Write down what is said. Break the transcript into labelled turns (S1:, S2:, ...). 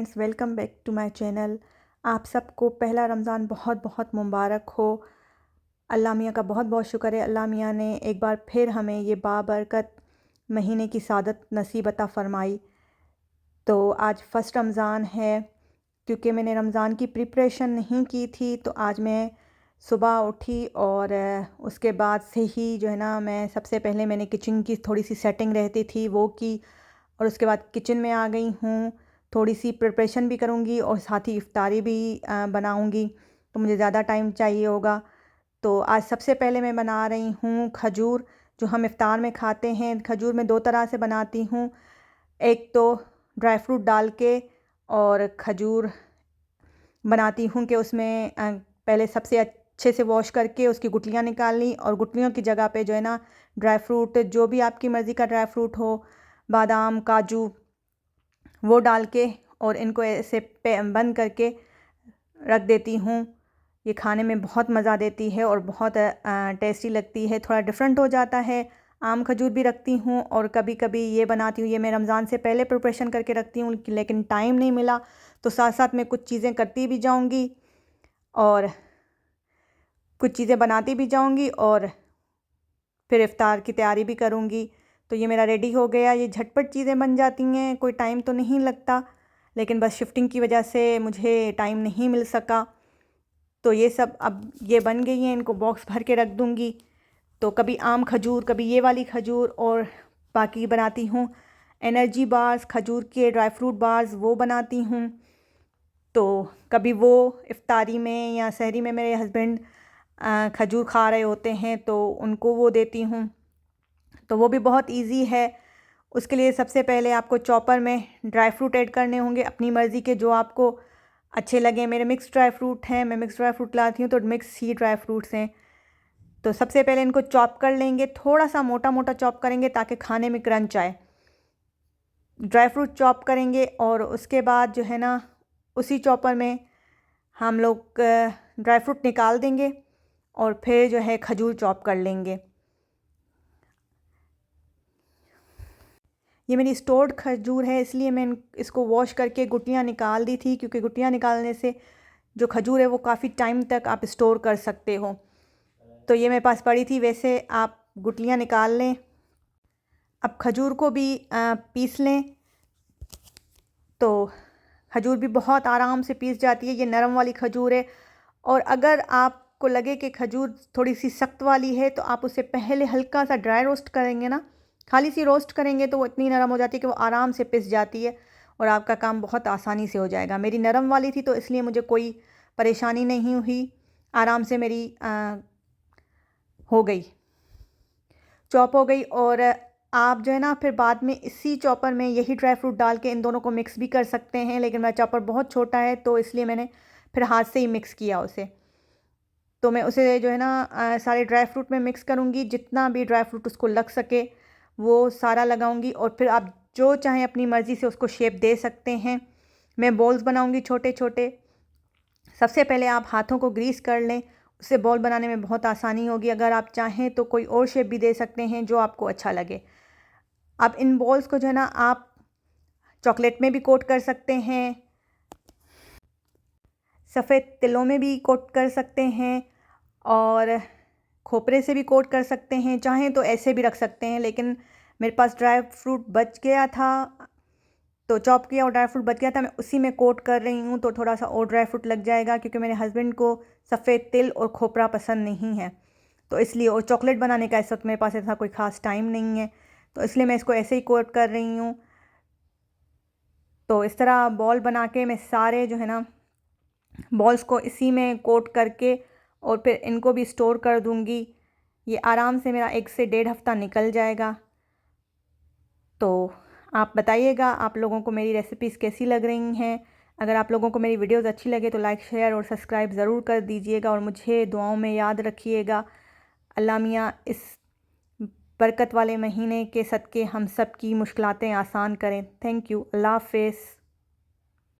S1: Friends, welcome back to my channel. आप सबको पहला रमज़ान बहुत बहुत मुबारक हो। अल्लाह मियाँ का बहुत बहुत शुक्र है, अल्लाह मियाँ ने एक बार फिर हमें ये बाबरकत महीने की सादत नसीब अता फ़रमाई। तो आज फ़र्स्ट रमज़ान है। क्योंकि मैंने रमज़ान की प्रिपरेशन नहीं की थी, तो आज मैं सुबह उठी और उसके बाद से ही जो है ना, मैं सबसे पहले मैंने किचन की थोड़ी सी सेटिंग रहती थी वो की, और उसके बाद किचन में आ गई हूँ। थोड़ी सी प्रिपरेशन भी करूँगी और साथ ही इफ़्तारी भी बनाऊँगी, तो मुझे ज़्यादा टाइम चाहिए होगा। तो आज सबसे पहले मैं बना रही हूँ खजूर, जो हम इफ़्तार में खाते हैं। खजूर मैं 2 तरह से बनाती हूँ, एक तो ड्राई फ्रूट डाल के, और खजूर बनाती हूँ कि उसमें पहले सबसे अच्छे से वॉश करके उसकी गुठलियाँ निकाल ली, और गुठलियों की जगह पे जो है ना, ड्राई फ्रूट जो भी आपकी मर्ज़ी का ड्राई फ्रूट हो, बादाम, काजू, वो डाल के और इनको ऐसे बंद करके रख देती हूँ। ये खाने में बहुत मज़ा देती है और बहुत टेस्टी लगती है। थोड़ा डिफरेंट हो जाता है। आम खजूर भी रखती हूँ और कभी कभी ये बनाती हूँ। ये मैं रमज़ान से पहले प्रिपरेशन करके रखती हूँ, लेकिन टाइम नहीं मिला, तो साथ साथ मैं कुछ चीज़ें करती भी जाऊँगी और कुछ चीज़ें बनाती भी जाऊँगी और फिर इफ़्तार की तैयारी भी करूँगी। तो ये मेरा रेडी हो गया। ये झटपट चीज़ें बन जाती हैं, कोई टाइम तो नहीं लगता, लेकिन बस शिफ्टिंग की वजह से मुझे टाइम नहीं मिल सका। तो ये सब अब ये बन गई हैं, इनको बॉक्स भर के रख दूँगी। तो कभी आम खजूर, कभी ये वाली खजूर, और बाकी बनाती हूँ एनर्जी बार्स, खजूर के ड्राई फ्रूट बार्स, वो बनाती हूँ। तो कभी वो इफ़्तारी में या सहरी में मेरे हस्बैंड खजूर खा रहे होते हैं, तो उनको वो देती हूँ। तो वो भी बहुत इजी है। उसके लिए सबसे पहले आपको चॉपर में ड्राई फ्रूट ऐड करने होंगे, अपनी मर्ज़ी के जो आपको अच्छे लगें। मेरे मिक्स ड्राई फ्रूट हैं, मैं मिक्स ड्राई फ्रूट लाती हूँ, तो मिक्स ही ड्राई फ्रूट्स हैं। तो सबसे पहले इनको चॉप कर लेंगे, थोड़ा सा मोटा मोटा चॉप करेंगे ताकि खाने में क्रंच आए। ड्राई फ्रूट चॉप करेंगे और उसके बाद जो है ना, उसी चॉपर में हम लोग ड्राई फ्रूट निकाल देंगे और फिर जो है खजूर चॉप कर लेंगे। ये मेरी स्टोर्ड खजूर है, इसलिए मैं इसको वॉश करके गुठलियाँ निकाल दी थी, क्योंकि गुठलियाँ निकालने से जो खजूर है वो काफ़ी टाइम तक आप स्टोर कर सकते हो। तो ये मेरे पास पड़ी थी। वैसे आप गुठलियाँ निकाल लें। अब खजूर को भी पीस लें, तो खजूर भी बहुत आराम से पीस जाती है। ये नरम वाली खजूर है, और अगर आपको लगे कि खजूर थोड़ी सी सख्त वाली है, तो आप उसे पहले हल्का सा ड्राई रोस्ट करेंगे ना, खाली सी रोस्ट करेंगे, तो वो इतनी नरम हो जाती है कि वो आराम से पिस जाती है और आपका काम बहुत आसानी से हो जाएगा। मेरी नरम वाली थी, तो इसलिए मुझे कोई परेशानी नहीं हुई, आराम से मेरी हो गई, चॉप हो गई। और आप जो है ना, फिर बाद में इसी चॉपर में यही ड्राई फ्रूट डाल के इन दोनों को मिक्स भी कर सकते हैं, लेकिन मेरा चॉपर बहुत छोटा है, तो इसलिए मैंने फिर हाथ से ही मिक्स किया उसे। तो मैं उसे जो है ना, सारे ड्राई फ्रूट में मिक्स करूँगी, जितना भी ड्राई फ्रूट उसको लग सके वो सारा लगाऊंगी, और फिर आप जो चाहें अपनी मर्ज़ी से उसको शेप दे सकते हैं। मैं बॉल्स बनाऊंगी छोटे छोटे। सबसे पहले आप हाथों को ग्रीस कर लें, उससे बॉल बनाने में बहुत आसानी होगी। अगर आप चाहें तो कोई और शेप भी दे सकते हैं जो आपको अच्छा लगे। अब इन बॉल्स को जो है ना, आप चॉकलेट में भी कोट कर सकते हैं, सफ़ेद तिलों में भी कोट कर सकते हैं, और खोपरे से भी कोट कर सकते हैं। चाहें तो ऐसे भी रख सकते हैं, लेकिन मेरे पास ड्राई फ्रूट बच गया था, तो चॉप किया और ड्राई फ्रूट बच गया था, मैं उसी में कोट कर रही हूँ। तो थोड़ा सा और ड्राई फ्रूट लग जाएगा, क्योंकि मेरे हस्बैंड को सफ़ेद तिल और खोपरा पसंद नहीं है, तो इसलिए। और चॉकलेट बनाने का इस वक्त मेरे पास ऐसा कोई ख़ास टाइम नहीं है, तो इसलिए मैं इसको ऐसे ही कोट कर रही हूँ। तो इस तरह बॉल बना के मैं सारे जो है ना, बॉल्स को इसी में कोट करके और फिर इनको भी स्टोर कर दूँगी। ये आराम से मेरा 1 से 1.5 हफ़्ता निकल जाएगा। तो आप बताइएगा आप लोगों को मेरी रेसिपीज़ कैसी लग रही हैं। अगर आप लोगों को मेरी वीडियोज़ अच्छी लगे तो लाइक, शेयर और सब्सक्राइब ज़रूर कर दीजिएगा, और मुझे दुआओं में याद रखिएगा। अल्लाह मियाँ इस बरकत वाले महीने के सदक़े हम सब की मुश्किलातें आसान करें। Thank you. अल्लाह हाफ़िज़।